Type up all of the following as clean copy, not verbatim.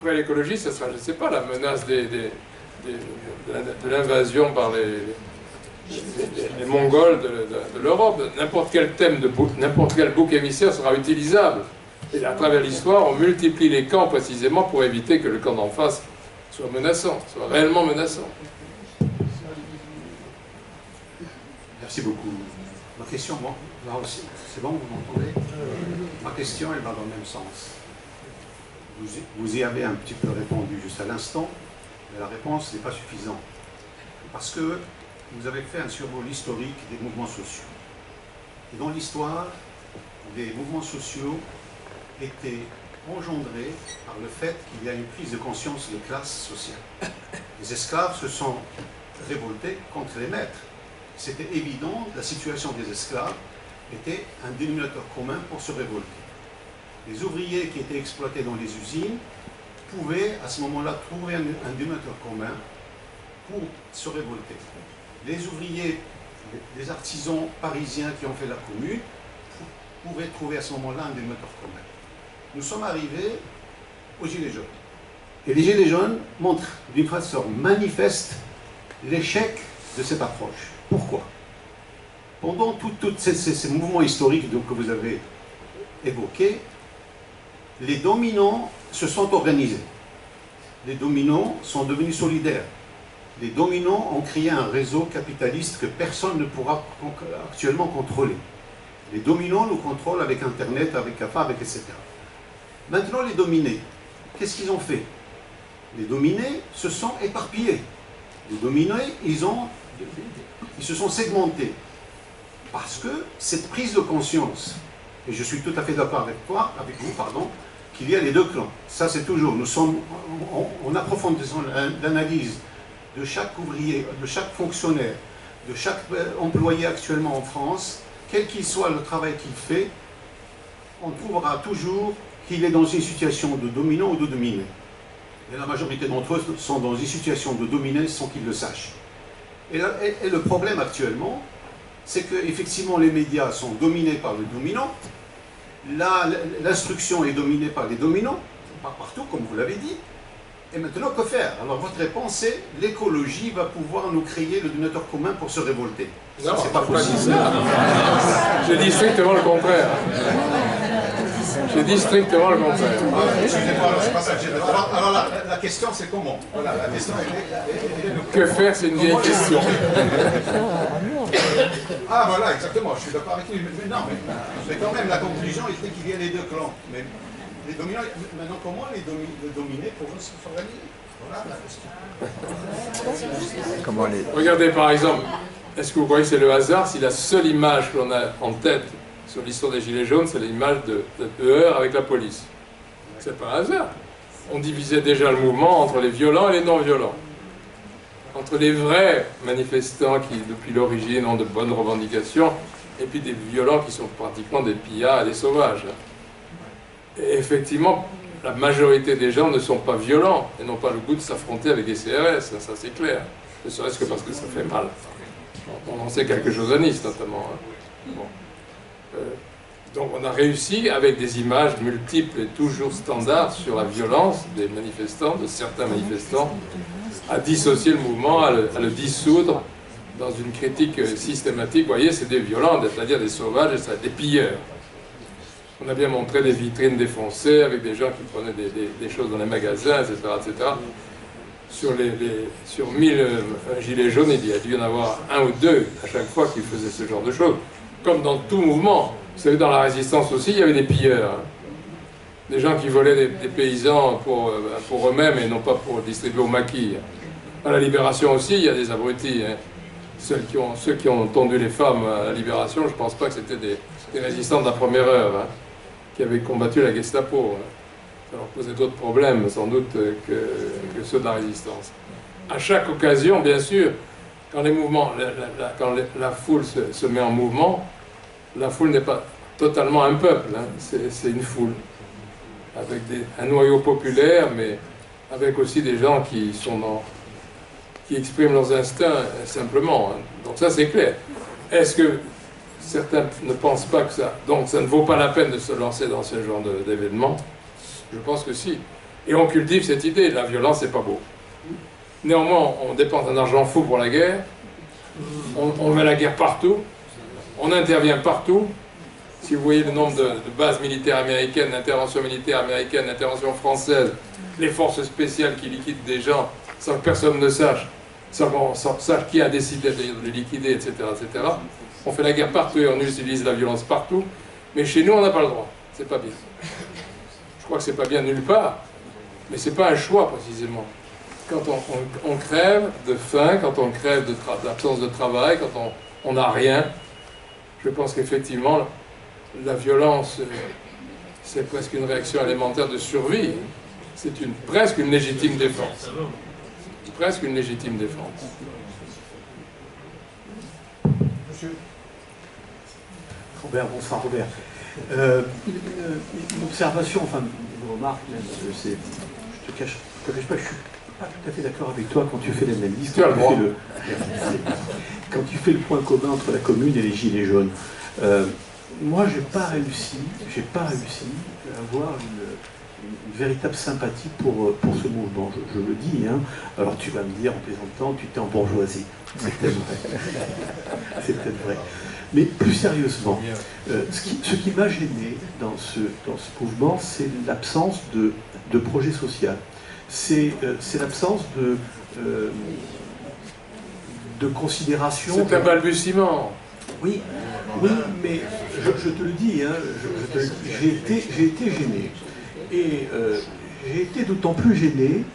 Après l'écologie, ce sera, je ne sais pas, la menace de l'invasion par les Mongols de l'Europe. N'importe quel thème, n'importe quel bouc émissaire sera utilisable. Et à travers l'histoire, on multiplie les camps précisément pour éviter que le camp d'en face soit menaçant, soit réellement menaçant. Merci beaucoup. Ma question, moi, là aussi, c'est bon, vous m'entendez? Ma question, elle va dans le même sens. Vous y avez un petit peu répondu juste à l'instant, mais la réponse n'est pas suffisante. Parce que vous avez fait un survol historique des mouvements sociaux. Et dans l'histoire, les mouvements sociaux étaient engendrés par le fait qu'il y a une prise de conscience de classe sociale. Les esclaves se sont révoltés contre les maîtres. C'était évident, la situation des esclaves était un dénominateur commun pour se révolter. Les ouvriers qui étaient exploités dans les usines pouvaient à ce moment-là trouver un dénominateur commun pour se révolter. Les ouvriers, les artisans parisiens qui ont fait la commune pouvaient trouver à ce moment-là un dénominateur commun. Nous sommes arrivés aux Gilets jaunes. Et les Gilets jaunes montrent d'une façon manifeste l'échec de cette approche. Pourquoi? Pendant tous ces mouvements historiques que vous avez évoqués, les dominants se sont organisés. Les dominants sont devenus solidaires. Les dominants ont créé un réseau capitaliste que personne ne pourra actuellement contrôler. Les dominants nous contrôlent avec Internet, avec CAFA, avec etc. Maintenant, les dominés, qu'est-ce qu'ils ont fait? Les dominés se sont éparpillés. Les dominés, ils se sont segmentés. Parce que cette prise de conscience, et je suis tout à fait d'accord avec vous, qu'il y a les deux clans. Ça, c'est toujours, en approfondissant l'analyse de chaque ouvrier, de chaque fonctionnaire, de chaque employé actuellement en France, quel qu'il soit le travail qu'il fait, on trouvera toujours qu'il est dans une situation de dominant ou de dominé. Et la majorité d'entre eux sont dans une situation de dominé sans qu'ils le sachent. Et le problème actuellement, c'est qu'effectivement les médias sont dominés par le dominant, l'instruction est dominée par les dominants, pas partout comme vous l'avez dit, et maintenant que faire? Alors votre réponse c'est l'écologie va pouvoir nous créer le dénominateur commun pour se révolter. Non, c'est pas possible. Je dis strictement le contraire. Je dis strictement le contraire. Excusez-moi, alors c'est pas ça que j'ai. Alors la question c'est comment? Voilà, la question est que faire, c'est une vieille question. Ah voilà, exactement, je suis d'accord avec lui. Mais non, mais quand même la conclusion était qu'il y a les deux clans. Mais les dominants, maintenant comment les dominés pourront s'organiser? Voilà la question. Regardez par exemple, est-ce que vous croyez que c'est le hasard si la seule image que l'on a en tête sur l'histoire des Gilets jaunes, c'est l'image de heurts avec la police? C'est pas un hasard. On divisait déjà le mouvement entre les violents et les non-violents. Entre les vrais manifestants qui, depuis l'origine, ont de bonnes revendications, et puis des violents qui sont pratiquement des pillards et des sauvages. Et effectivement, la majorité des gens ne sont pas violents, et n'ont pas le goût de s'affronter avec des CRS, ça c'est clair. Ne serait-ce que parce que ça fait mal. On en sait quelque chose à Nice, notamment. Bon. Donc on a réussi, avec des images multiples et toujours standards sur la violence des manifestants, de certains manifestants, à dissocier le mouvement, à le dissoudre dans une critique systématique. Vous voyez, c'est des violents, c'est-à-dire des sauvages, des pilleurs. On a bien montré des vitrines défoncées avec des gens qui prenaient des choses dans les magasins, etc. etc. Sur 1000 gilets jaunes, il y a dû y en avoir un ou deux à chaque fois qui faisaient ce genre de choses. Comme dans tout mouvement. Vous savez, dans la résistance aussi, il y avait des pilleurs. Des gens qui volaient des paysans pour eux-mêmes et non pas pour distribuer au maquis. À la Libération aussi, il y a des abrutis. Hein. Ceux qui ont tondu les femmes à la Libération, je ne pense pas que c'était des résistants de la première heure, hein, qui avaient combattu la Gestapo. Hein. Ça leur posait d'autres problèmes, sans doute, que ceux de la résistance. À chaque occasion, bien sûr, quand les mouvements, quand la foule se met en mouvement, la foule n'est pas totalement un peuple, hein, c'est une foule, avec un noyau populaire, mais avec aussi des gens qui expriment leurs instincts simplement. Hein. Donc ça c'est clair. Est-ce que certains ne pensent pas que ça... Donc ça ne vaut pas la peine de se lancer dans ce genre d'événement? Je pense que si. Et on cultive cette idée, la violence, c'est pas beau. Néanmoins, on dépense un argent fou pour la guerre, on met la guerre partout, on intervient partout. Si vous voyez le nombre de bases militaires américaines, d'interventions militaires américaines, d'interventions françaises, les forces spéciales qui liquident des gens sans que personne ne sache, sans qu'on sache qui a décidé de les liquider, etc., etc. On fait la guerre partout et on utilise la violence partout, mais chez nous, on n'a pas le droit. C'est pas bien. Je crois que c'est pas bien nulle part, mais c'est pas un choix, précisément. Quand on crève de faim, quand on crève d'absence de travail, quand on n'a rien, je pense qu'effectivement, la violence, c'est presque une réaction élémentaire de survie. C'est presque une légitime défense. Presque une légitime défense. Monsieur Robert, bonsoir Robert. Une observation, enfin une remarque même, je te cache pas que je suis pas tout à fait d'accord avec toi quand tu fais l'analyse, quand tu fais le point commun entre la commune et les gilets jaunes. Moi, j'ai pas réussi à avoir une véritable sympathie pour ce mouvement. Je le dis, hein. Alors tu vas me dire en plaisantant, tu t'es en bourgeoisie. C'est peut-être vrai. C'est peut-être vrai. Mais plus sérieusement, ce qui m'a gêné dans ce mouvement, c'est l'absence de projet social. C'est l'absence de considération. C'est un balbutiement. Oui, mais je te le dis, hein, j'ai été gêné. Et j'ai été d'autant plus gêné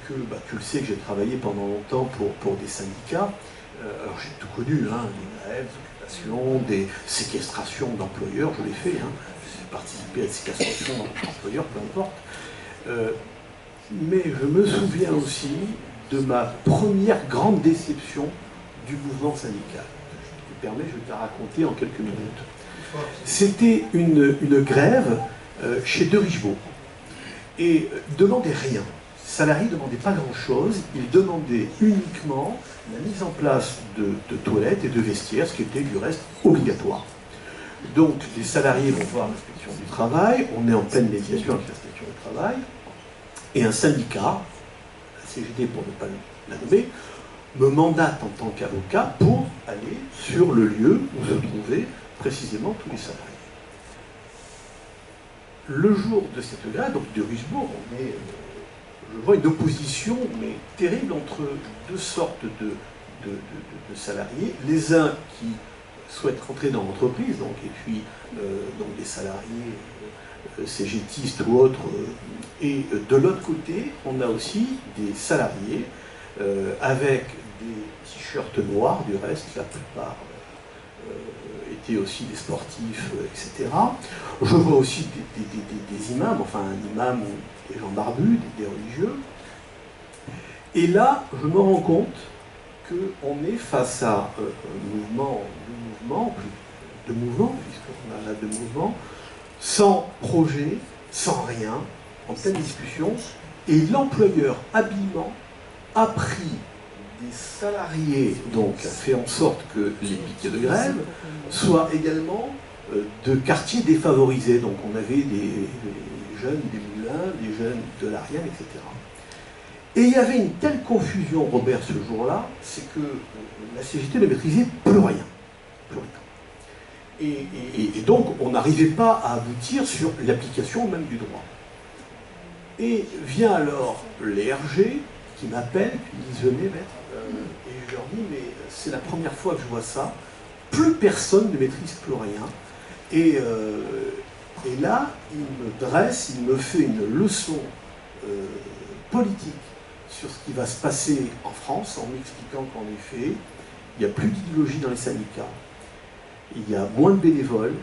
que, tu le sais que j'ai travaillé pendant longtemps pour des syndicats. Alors j'ai tout connu, hein, des grèves, des occupations, des séquestrations d'employeurs, je l'ai fait. Hein, j'ai participé à des séquestrations d'employeurs, peu importe. Mais je me souviens aussi de ma première grande déception du mouvement syndical. Je te permets, je vais te la raconter en quelques minutes. C'était une grève chez De Richebourg. Et ne demandait rien. Les salariés ne demandaient pas grand-chose. Ils demandaient uniquement la mise en place de toilettes et de vestiaires, ce qui était du reste obligatoire. Donc les salariés vont voir l'inspection du travail, on est en pleine médiation avec l'inspection du travail, et un syndicat, la CGT pour ne pas la nommer, me mandate en tant qu'avocat pour aller sur le lieu où se trouvaient précisément tous les salariés. Le jour de cette grève, donc de Richebourg, je vois une opposition mais terrible entre deux sortes de salariés. Les uns qui souhaitent rentrer dans l'entreprise, et puis donc des salariés cégétistes ou autres. Et de l'autre côté, on a aussi des salariés avec des t-shirts noirs, du reste, la plupart étaient aussi des sportifs, etc. Je vois aussi des imams, enfin un imam ou des gens barbus, des religieux. Et là, je me rends compte qu'on est face à un mouvement, puisqu'on a là deux mouvements, sans projet, sans rien, en pleine discussion, et l'employeur habilement a pris des salariés, donc a fait en sorte que les piquets de grève soient également de quartiers défavorisés. Donc on avait des jeunes des Moulins, des jeunes de l'Ariane, etc. Et il y avait une telle confusion, Robert, ce jour-là, c'est que la CGT ne maîtrisait plus rien. Plus rien. Et donc on n'arrivait pas à aboutir sur l'application même du droit. Et vient alors les RG qui m'appellent, qui me disent venez maître, et je leur dis mais c'est la première fois que je vois ça, plus personne ne maîtrise plus rien, et là il me dresse, il me fait une leçon politique sur ce qui va se passer en France, en m'expliquant qu'en effet il n'y a plus d'idéologie dans les syndicats, il y a moins de bénévoles,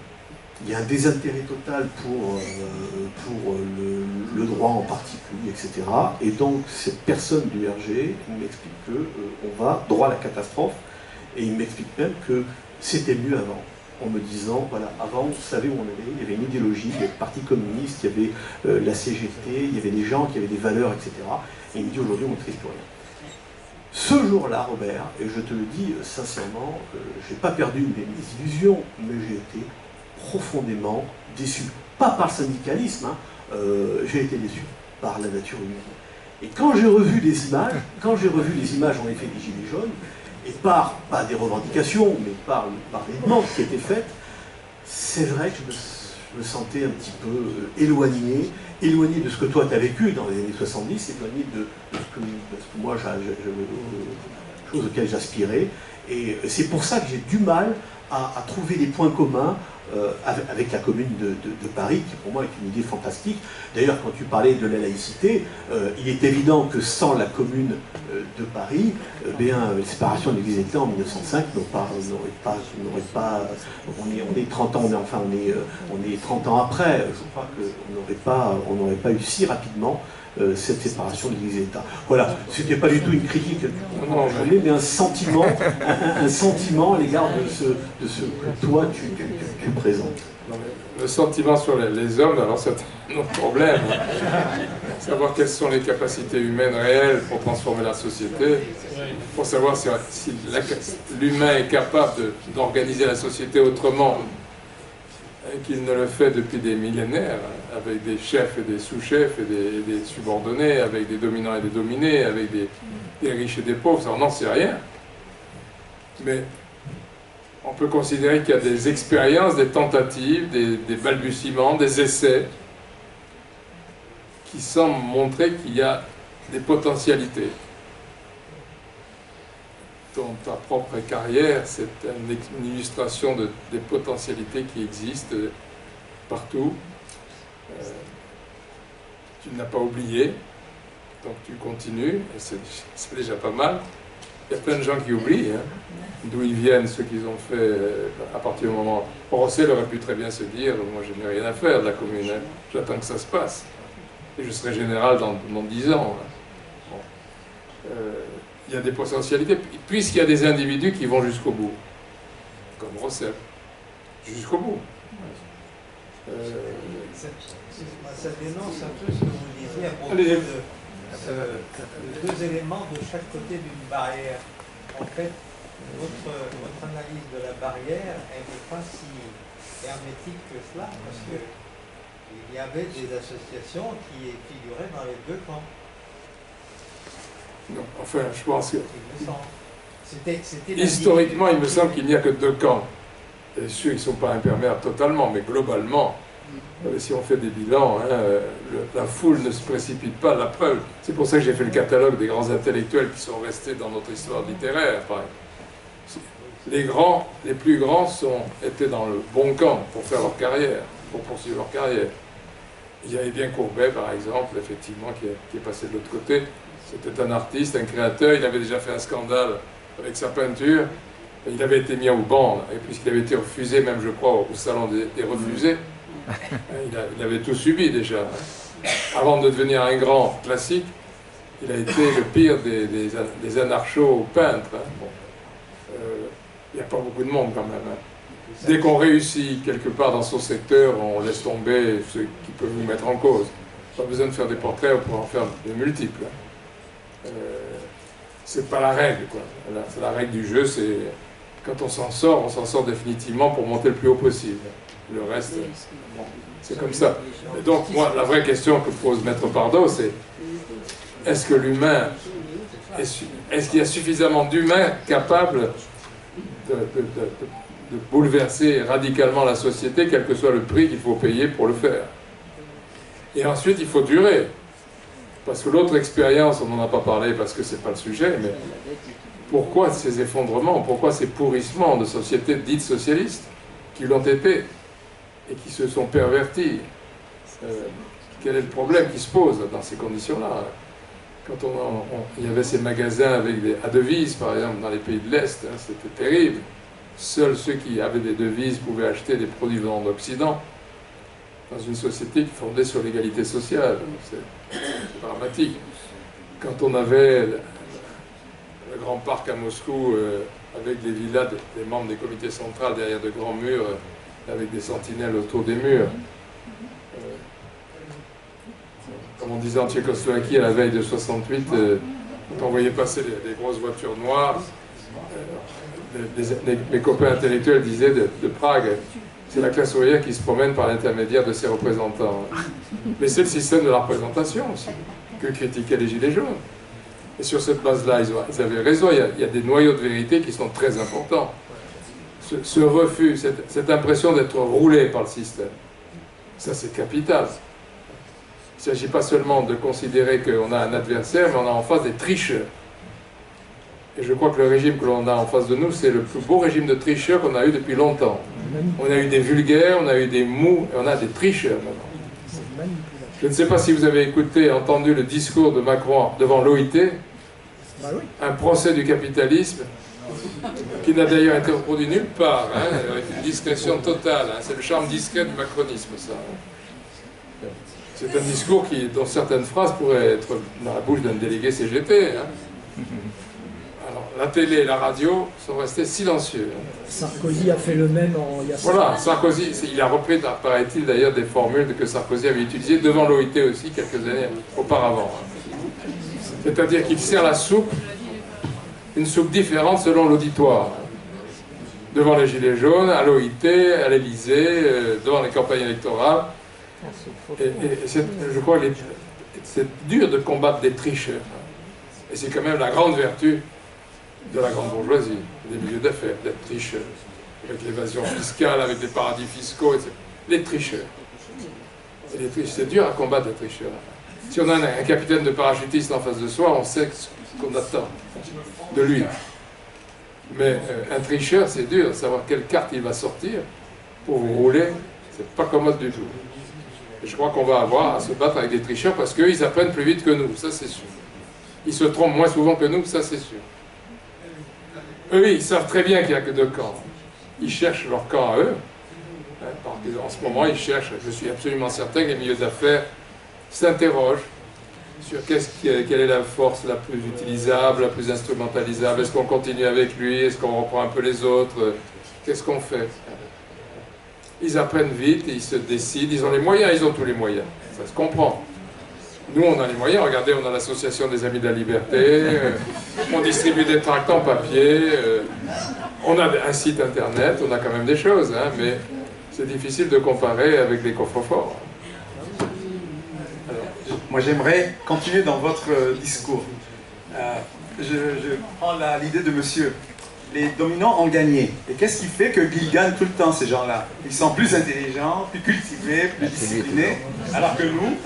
il y a un désintérêt total pour le droit en particulier, etc. Et donc, cette personne du RG m'explique qu'on va droit à la catastrophe. Et il m'explique même que c'était mieux avant. En me disant, voilà, avant, on savait où on allait, il y avait une idéologie, il y avait le Parti communiste, il y avait la CGT, il y avait des gens qui avaient des valeurs, etc. Et il me dit, aujourd'hui, on ne maîtrise plus rien. Ce jour-là, Robert, et je te le dis sincèrement, je n'ai pas perdu mes illusions, mais j'ai été profondément déçu. Pas par le syndicalisme, j'ai été déçu. par la nature humaine. Et quand j'ai revu les images, en effet des Gilets jaunes, et pas des revendications, mais par des demandes qui étaient faites, c'est vrai que je me sentais un petit peu éloigné de ce que toi tu as vécu dans les années 70, éloigné de ce que moi, chose auxquelles j'aspirais. Et c'est pour ça que j'ai du mal à trouver des points communs avec la commune de Paris, qui pour moi est une idée fantastique. D'ailleurs, quand tu parlais de la laïcité, il est évident que sans la commune de Paris, la séparation de l'Église et de l'État en 1905 n'aurait pas. On est 30 ans, on est 30 ans après. Je crois qu'on n'aurait pas eu si rapidement cette séparation de l'Église et l'État. Voilà, c'était pas du tout une critique mais un sentiment à l'égard de ce que toi tu présentes. Le sentiment sur les hommes, alors c'est un autre problème. Savoir quelles sont les capacités humaines réelles pour transformer la société, pour savoir si l'humain est capable d'organiser la société autrement qu'il ne le fait depuis des millénaires, avec des chefs et des sous-chefs et des subordonnés, avec des dominants et des dominés, avec des riches et des pauvres, ça on n'en sait rien. Mais on peut considérer qu'il y a des expériences, des tentatives, des balbutiements, des essais qui semblent montrer qu'il y a des potentialités. Dans ta propre carrière, c'est une illustration des potentialités qui existent partout. Tu ne l'as pas oublié, donc tu continues, et c'est déjà pas mal. Il y a plein de gens qui oublient d'où ils viennent, ce qu'ils ont fait à partir du moment... Rossel aurait pu très bien se dire, moi je n'ai rien à faire de la commune, j'attends que ça se passe. Et je serai général dans 10 ans. Il y a des potentialités, puisqu'il y a des individus qui vont jusqu'au bout, comme Rossel, jusqu'au bout. Ça dénonce un peu ce que vous disiez à propos de deux éléments de chaque côté d'une barrière. En fait, votre analyse de la barrière, elle n'est pas si hermétique que cela, parce qu'il y avait des associations qui figuraient dans les deux camps. Non, enfin, je pense que... Historiquement, il me semble qu'il n'y a que deux camps. Et ceux qui ne sont pas imperméables totalement, mais globalement, si on fait des bilans, la foule ne se précipite pas. La preuve, c'est pour ça que j'ai fait le catalogue des grands intellectuels qui sont restés dans notre histoire littéraire. Les plus grands étaient dans le bon camp pour faire leur carrière, pour poursuivre leur carrière. Il y avait bien Courbet, par exemple, effectivement, qui est passé de l'autre côté. C'était un artiste, un créateur, il avait déjà fait un scandale avec sa peinture. Il avait été mis au banc, et puisqu'il avait été refusé, même je crois, au salon des refusés, il avait tout subi déjà. Avant de devenir un grand classique, il a été le pire des anarcho-peintres. Il n'y a pas beaucoup de monde quand même. Dès qu'on réussit quelque part dans son secteur, on laisse tomber ceux qui peuvent nous mettre en cause. Pas besoin de faire des portraits, on peut en faire de multiples. C'est pas la règle, quoi. La règle du jeu, c'est quand on s'en sort définitivement pour monter le plus haut possible. Le reste, c'est comme ça. Et donc, moi, la vraie question que pose Maître Pardo, c'est est-ce que l'humain, est-ce qu'il y a suffisamment d'humains capables de bouleverser radicalement la société, quel que soit le prix qu'il faut payer pour le faire. Et ensuite, il faut durer. Parce que l'autre expérience, on n'en a pas parlé parce que c'est pas le sujet, mais pourquoi ces effondrements, pourquoi ces pourrissements de sociétés dites socialistes qui l'ont été et qui se sont pervertis? Quel est le problème qui se pose dans ces conditions-là? Quand il y avait ces magasins à devises, par exemple, dans les pays de l'Est, c'était terrible. Seuls ceux qui avaient des devises pouvaient acheter des produits venant d'Occident, dans une société qui fondait sur l'égalité sociale. C'est dramatique. Quand on avait le grand parc à Moscou, avec les villas des membres des comités centrales derrière de grands murs, avec des sentinelles autour des murs, comme on disait en Tchécoslovaquie à la veille de 68, quand on voyait passer des grosses voitures noires, mes copains intellectuels disaient de Prague, C'est la classe ouvrière qui se promène par l'intermédiaire de ses représentants. Mais c'est le système de la représentation aussi, que critiquaient les Gilets jaunes. Et sur cette base-là, ils avaient raison, il y a des noyaux de vérité qui sont très importants. Ce refus, cette impression d'être roulé par le système, ça c'est capital. Il ne s'agit pas seulement de considérer qu'on a un adversaire, mais on a en face des tricheurs. Et je crois que le régime que l'on a en face de nous, c'est le plus beau régime de tricheurs qu'on a eu depuis longtemps. On a eu des vulgaires, on a eu des mous, et on a des tricheurs maintenant. Je ne sais pas si vous avez entendu le discours de Macron devant l'OIT, un procès du capitalisme, qui n'a d'ailleurs été reproduit nulle part, hein, avec une discrétion totale. Hein. C'est le charme discret du macronisme, ça. C'est un discours dont certaines phrases pourraient être dans la bouche d'un délégué CGT. Hein. Alors, la télé et la radio sont restés silencieux. Sarkozy a fait le même il y a 5 ans. Voilà, Sarkozy, il a repris, paraît-il d'ailleurs, des formules que Sarkozy avait utilisées devant l'OIT aussi quelques années auparavant. C'est-à-dire qu'il sert la soupe, une soupe différente selon l'auditoire. Devant les Gilets jaunes, à l'OIT, à l'Élysée, devant les campagnes électorales. Et je crois que c'est dur de combattre des tricheurs. Et c'est quand même la grande vertu de la grande bourgeoisie, des milieux d'affaires, d'être tricheurs. Avec l'évasion fiscale, avec les paradis fiscaux, etc. Les tricheurs. C'est dur à combattre les tricheurs. Si on a un capitaine de parachutistes en face de soi, on sait ce qu'on attend de lui. Mais un tricheur, c'est dur de savoir quelle carte il va sortir pour vous rouler. C'est pas commode du tout. Et je crois qu'on va avoir à se battre avec des tricheurs parce qu'eux, ils apprennent plus vite que nous, ça c'est sûr. Ils se trompent moins souvent que nous, ça c'est sûr. Eux, ils savent très bien qu'il n'y a que deux camps. Ils cherchent leur camp à eux. En ce moment, ils cherchent, je suis absolument certain que les milieux d'affaires s'interrogent sur quelle est la force la plus utilisable, la plus instrumentalisable. Est-ce qu'on continue avec lui? Est-ce qu'on reprend un peu les autres? Qu'est-ce qu'on fait? Ils apprennent vite, ils se décident, ils ont les moyens, ils ont tous les moyens. Ça se comprend. Nous, on a les moyens. Regardez, on a l'association des Amis de la Liberté, on distribue des tracts en papier, on a un site internet, on a quand même des choses, hein, mais c'est difficile de comparer avec les coffres-forts. Moi, j'aimerais continuer dans votre discours. Je prends l'idée de monsieur. Les dominants ont gagné. Et qu'est-ce qui fait qu'ils gagnent tout le temps, ces gens-là? Ils sont plus intelligents, plus cultivés, plus disciplinés. Alors que nous,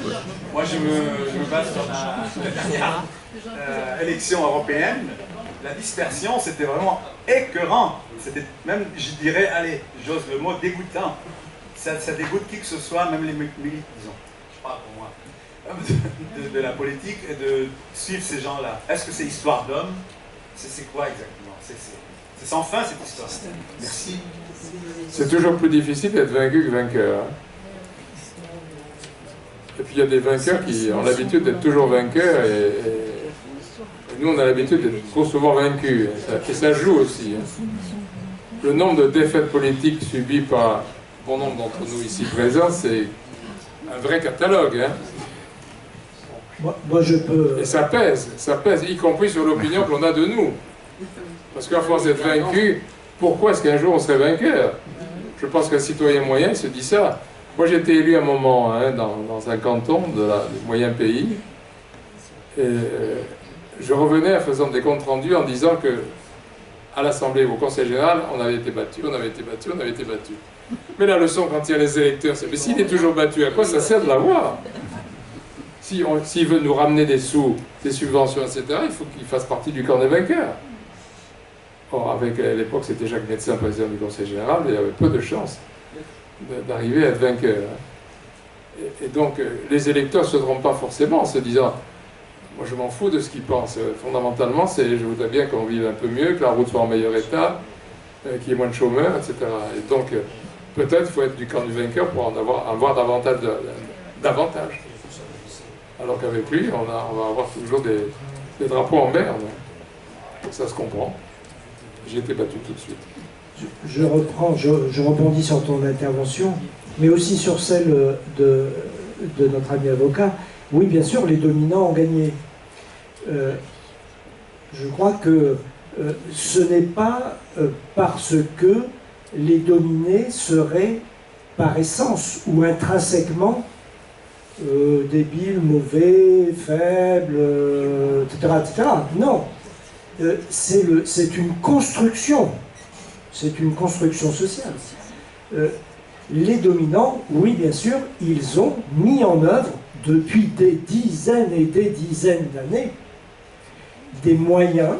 moi je me base sur la dernière élection européenne, la dispersion, c'était vraiment écœurant. C'était même, je dirais, allez, j'ose le mot, dégoûtant. Ça dégoûte qui que ce soit, même les milites, disons. Je parle pour moi. De la politique et de suivre ces gens-là. Est-ce que c'est histoire d'homme? C'est quoi exactement? C'est sans fin cette histoire. Merci. C'est toujours plus difficile d'être vaincu que vainqueur. Et puis il y a des vainqueurs qui ont l'habitude d'être toujours vainqueurs et nous on a l'habitude d'être trop souvent vaincus. Et ça joue aussi. Le nombre de défaites politiques subies par bon nombre d'entre nous ici présents, c'est un vrai catalogue. Hein. Moi je peux... Et ça pèse, y compris sur l'opinion que l'on a de nous. Parce qu'à force d'être vaincu, pourquoi est-ce qu'un jour on serait vainqueur? Je pense qu'un citoyen moyen se dit ça. Moi j'ai été élu à un moment hein, dans un canton du moyen pays. Et je revenais en faisant des comptes rendus en disant que à l'Assemblée ou au Conseil général, on avait été battu, on avait été battu, on avait été battu. Mais la leçon quand il y a les électeurs, c'est mais s'il est toujours battu, à quoi ça sert de l'avoir? S'il veut nous ramener des sous, des subventions, etc., il faut qu'il fasse partie du camp des vainqueurs. Or, à l'époque, c'était Jacques Médecin, président du Conseil général, mais il y avait peu de chances d'arriver à être vainqueur. Et donc, les électeurs ne se trompent pas forcément en se disant « Moi, je m'en fous de ce qu'ils pensent. Fondamentalement, c'est je voudrais bien qu'on vive un peu mieux, que la route soit en meilleur état, qu'il y ait moins de chômeurs, etc. » Et donc, peut-être il faut être du camp du vainqueur pour en avoir davantage. Alors qu'avec lui, on va avoir toujours des drapeaux en berne. Ça se comprend. J'ai été battu tout de suite. Je rebondis sur ton intervention, mais aussi sur celle de notre ami avocat. Oui, bien sûr, les dominants ont gagné. Je crois que ce n'est pas parce que les dominés seraient par essence ou intrinsèquement débile, mauvais, faible, etc., etc. Non, c'est une construction. C'est une construction sociale. Les dominants, oui, bien sûr, ils ont mis en œuvre, depuis des dizaines et des dizaines d'années, des moyens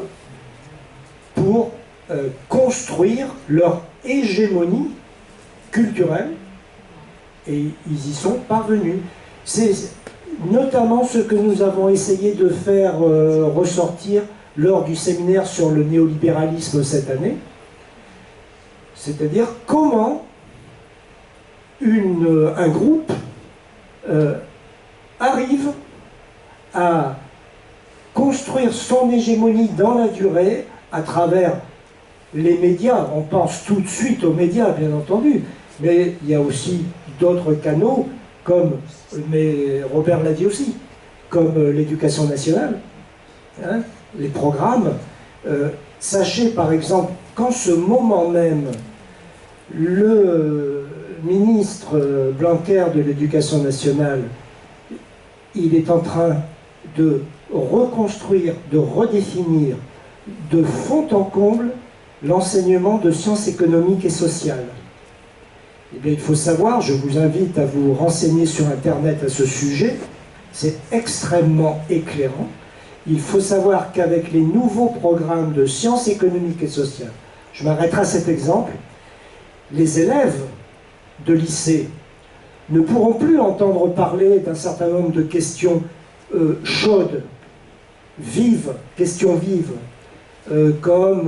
pour construire leur hégémonie culturelle, et ils y sont parvenus. C'est notamment ce que nous avons essayé de faire ressortir lors du séminaire sur le néolibéralisme cette année, c'est-à-dire comment un groupe arrive à construire son hégémonie dans la durée à travers les médias. On pense tout de suite aux médias, bien entendu, mais il y a aussi d'autres canaux, comme, mais Robert l'a dit aussi, comme l'éducation nationale, hein, les programmes. Sachez par exemple qu'en ce moment même, le ministre Blanquer de l'Éducation nationale, il est en train de reconstruire, de redéfinir de fond en comble l'enseignement de sciences économiques et sociales. Eh bien, il faut savoir, je vous invite à vous renseigner sur Internet à ce sujet, c'est extrêmement éclairant. Il faut savoir qu'avec les nouveaux programmes de sciences économiques et sociales, je m'arrêterai à cet exemple, les élèves de lycée ne pourront plus entendre parler d'un certain nombre de questions chaudes, vives, questions vives, comme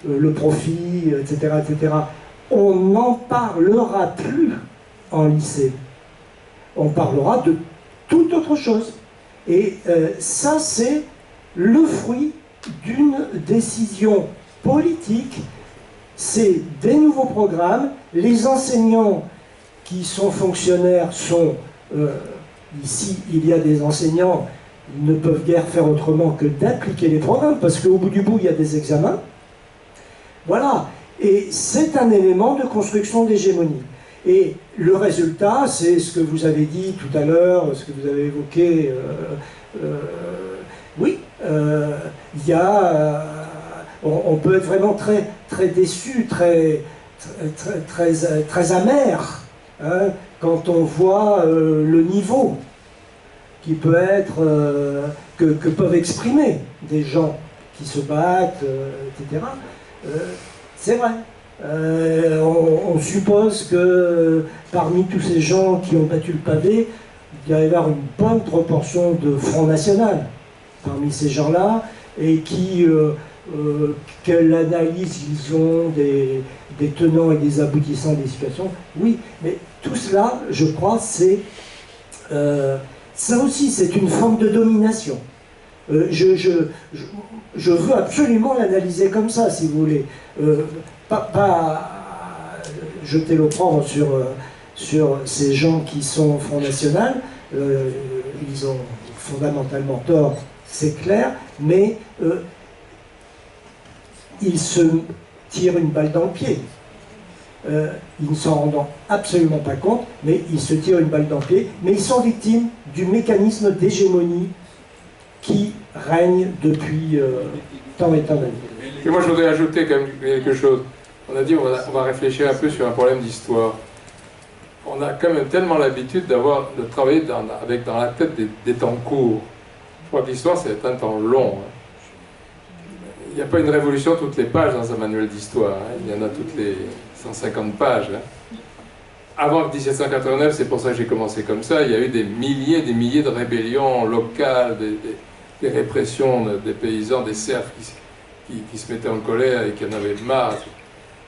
le profit, etc., etc. On n'en parlera plus en lycée. On parlera de toute autre chose. Et ça, c'est le fruit d'une décision politique. C'est des nouveaux programmes. Les enseignants qui sont fonctionnaires sont... ici, il y a des enseignants, ils ne peuvent guère faire autrement que d'appliquer les programmes, parce qu'au bout du bout, il y a des examens. Voilà. Et c'est un élément de construction d'hégémonie. Et le résultat, c'est ce que vous avez dit tout à l'heure, ce que vous avez évoqué. Oui, il y a... on peut être vraiment très, très déçu, très amer, hein, quand on voit le niveau qui peut être, que peuvent exprimer des gens qui se battent, etc. C'est vrai. On suppose que parmi tous ces gens qui ont battu le pavé, il doit y avoir une bonne proportion de Front National parmi ces gens-là, et qui, quelle analyse ils ont des tenants et des aboutissants des situations. Oui, mais tout cela, je crois, c'est... ça aussi, c'est une forme de domination. Je veux absolument l'analyser comme ça, si vous voulez. Pas jeter l'opprobre sur ces gens qui sont au Front National. Ils ont fondamentalement tort, c'est clair, mais ils se tirent une balle dans le pied. Ils ne s'en rendent absolument pas compte, mais ils se tirent une balle dans le pied, mais ils sont victimes du mécanisme d'hégémonie qui règne depuis tant et tant d'années. Et moi, je voudrais ajouter quand même quelque chose. On a dit on va réfléchir un peu sur un problème d'histoire. On a quand même tellement l'habitude de travailler dans la tête des temps courts. Je crois que l'histoire, c'est un temps long. Il n'y a pas une révolution toutes les pages dans un manuel d'histoire. Il y en a toutes les 150 pages. Avant 1789, c'est pour ça que j'ai commencé comme ça, il y a eu des milliers de rébellions locales, des répressions des paysans, des serfs qui se mettaient en colère et qui en avaient marre.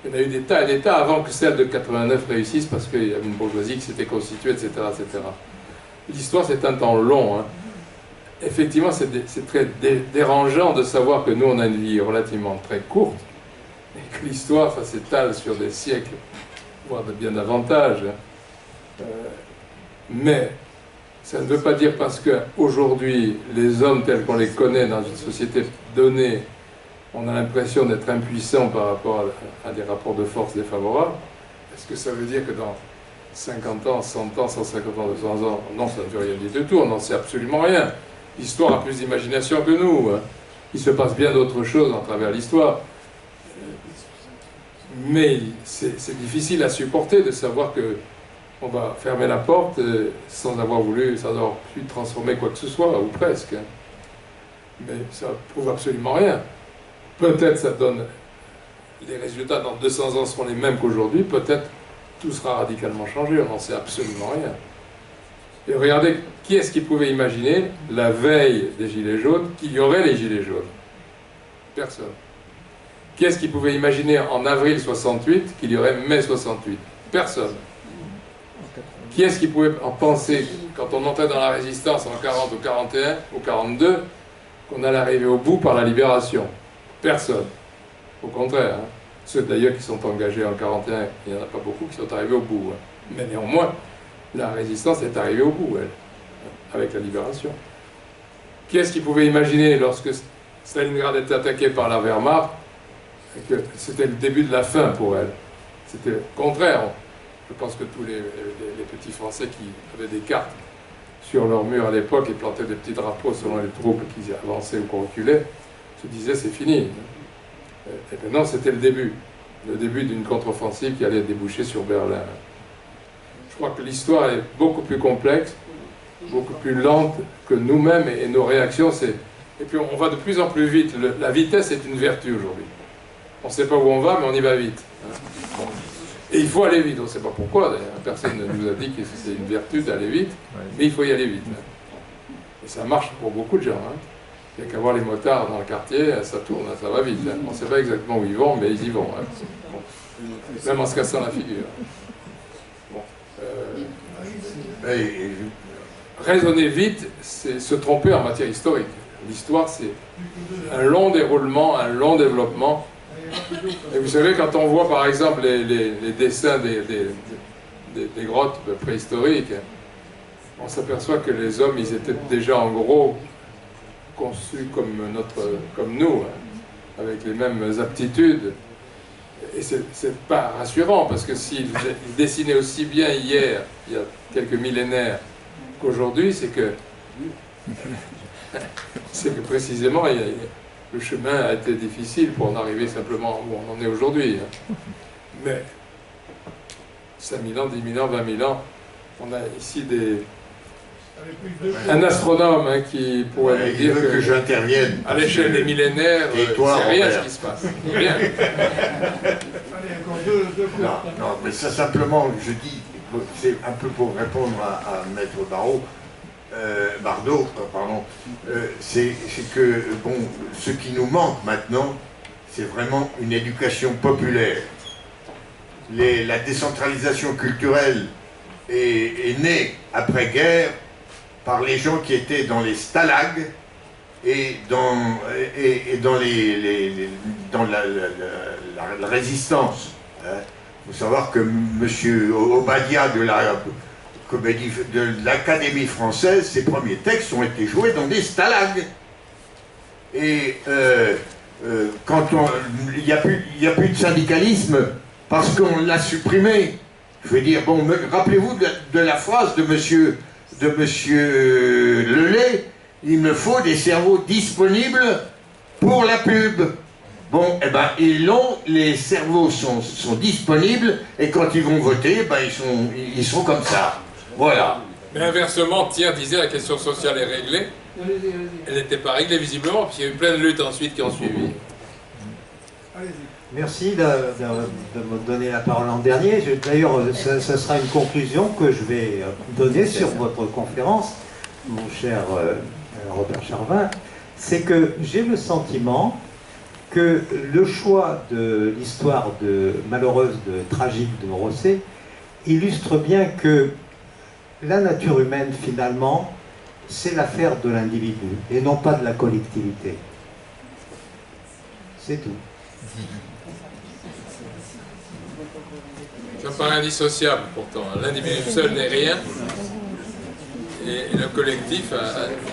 Il y en a eu des tas et des tas avant que celle de 89 réussisse, parce qu'il y avait une bourgeoisie qui s'était constituée, etc. etc. L'histoire, c'est un temps long. Hein. Effectivement, c'est très dérangeant de savoir que nous, on a une vie relativement très courte, et que l'histoire, ça s'étale sur des siècles, voire de bien davantage. Mais ça ne veut pas dire parce qu'aujourd'hui, les hommes tels qu'on les connaît dans une société donnée, on a l'impression d'être impuissant par rapport à des rapports de force défavorables. est-ce que ça veut dire que dans 50 ans, 100 ans, 150 ans, 200 ans, non, ça ne veut rien dire du tout, on n'en sait absolument rien. L'histoire a plus d'imagination que nous. Hein. Il se passe bien d'autres choses à travers l'histoire. Mais c'est difficile à supporter de savoir que on va fermer la porte sans avoir voulu, sans avoir pu transformer quoi que ce soit, ou presque. Hein. Mais ça prouve absolument rien. Peut-être ça donne... Les résultats dans 200 ans seront les mêmes qu'aujourd'hui, peut-être tout sera radicalement changé, on n'en sait absolument rien. Et regardez, qui est-ce qui pouvait imaginer, la veille des Gilets jaunes, qu'il y aurait les Gilets jaunes? Personne. Qui est-ce qui pouvait imaginer en avril 68 qu'il y aurait mai 68? Personne. Qui est-ce qui pouvait en penser, quand on entrait dans la résistance en 40 ou 41 ou 42, qu'on allait arriver au bout par la libération? Personne. Au contraire, hein. Ceux d'ailleurs qui sont engagés en 41, il n'y en a pas beaucoup qui sont arrivés au bout. Hein. Mais néanmoins, la résistance est arrivée au bout, elle, avec la libération. Qui est-ce qui pouvait imaginer, lorsque Stalingrad était attaqué par la Wehrmacht, que c'était le début de la fin pour elle? C'était le contraire. Je pense que tous les petits Français qui avaient des cartes sur leur mur à l'époque et plantaient des petits drapeaux selon les troupes qui avançaient ou qui reculaient, se disaient c'est fini. Et maintenant c'était le début d'une contre-offensive qui allait déboucher sur Berlin. Je crois que l'histoire est beaucoup plus complexe, beaucoup plus lente que nous-mêmes et nos réactions. Et puis on va de plus en plus vite. La vitesse est une vertu aujourd'hui. On ne sait pas où on va, mais on y va vite. Et il faut aller vite, on ne sait pas pourquoi d'ailleurs. Personne ne nous a dit que c'est une vertu d'aller vite, mais il faut y aller vite. Et ça marche pour beaucoup de gens. Hein. Il n'y a qu'à voir les motards dans le quartier, ça tourne, ça va vite. Hein. On ne sait pas exactement où ils vont, mais ils y vont. Hein. Bon. Même en se cassant la figure. Bon. Raisonner vite, c'est se tromper en matière historique. L'histoire, c'est un long déroulement, un long développement. Et vous savez, quand on voit par exemple les dessins des grottes préhistoriques, on s'aperçoit que les hommes, ils étaient déjà en gros conçus comme nous, hein, avec les mêmes aptitudes. Et c'est pas rassurant, parce que s'ils dessinaient aussi bien hier, il y a quelques millénaires, qu'aujourd'hui, c'est que précisément, le chemin a été difficile pour en arriver simplement où on en est aujourd'hui. Hein. Mais 5000 ans, 10 000 ans, 20 000 ans, on a ici un astronome hein, qui pourrait nous dire que j'intervienne. À l'échelle des millénaires, c'est rien ce qui se passe. Rien. Non, mais ça simplement, je dis, c'est un peu pour répondre à Maître Bardot, c'est que, bon, ce qui nous manque maintenant, c'est vraiment une éducation populaire. La décentralisation culturelle est née après-guerre par les gens qui étaient dans les stalags et dans la résistance. Il faut savoir que M. Obadia de l'Académie française, ses premiers textes ont été joués dans des stalags. Et quand il n'y a plus de syndicalisme parce qu'on l'a supprimé. Je veux dire, bon, rappelez-vous de la phrase de monsieur Lelay, il me faut des cerveaux disponibles pour la pub. Bon, eh ben, les cerveaux sont disponibles, et quand ils vont voter, ben, ils sont comme ça. Voilà. Mais inversement, Thiers disait la question sociale est réglée. Elle n'était pas réglée visiblement, parce qu'il y a eu plein de luttes ensuite qui ont suivi. Merci de me donner la parole en dernier. D'ailleurs, ce sera une conclusion que je vais donner sur votre conférence, mon cher Robert Charvin. C'est que j'ai le sentiment que le choix de l'histoire malheureuse, tragique de Rosset illustre bien que la nature humaine, finalement, c'est l'affaire de l'individu et non pas de la collectivité. C'est tout. Ça paraît indissociable pourtant. L'individu seul n'est rien. Et le collectif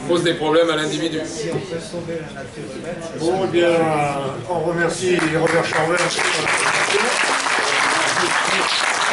pose des problèmes à l'individu. Bon, eh bien, on remercie Robert Charvin.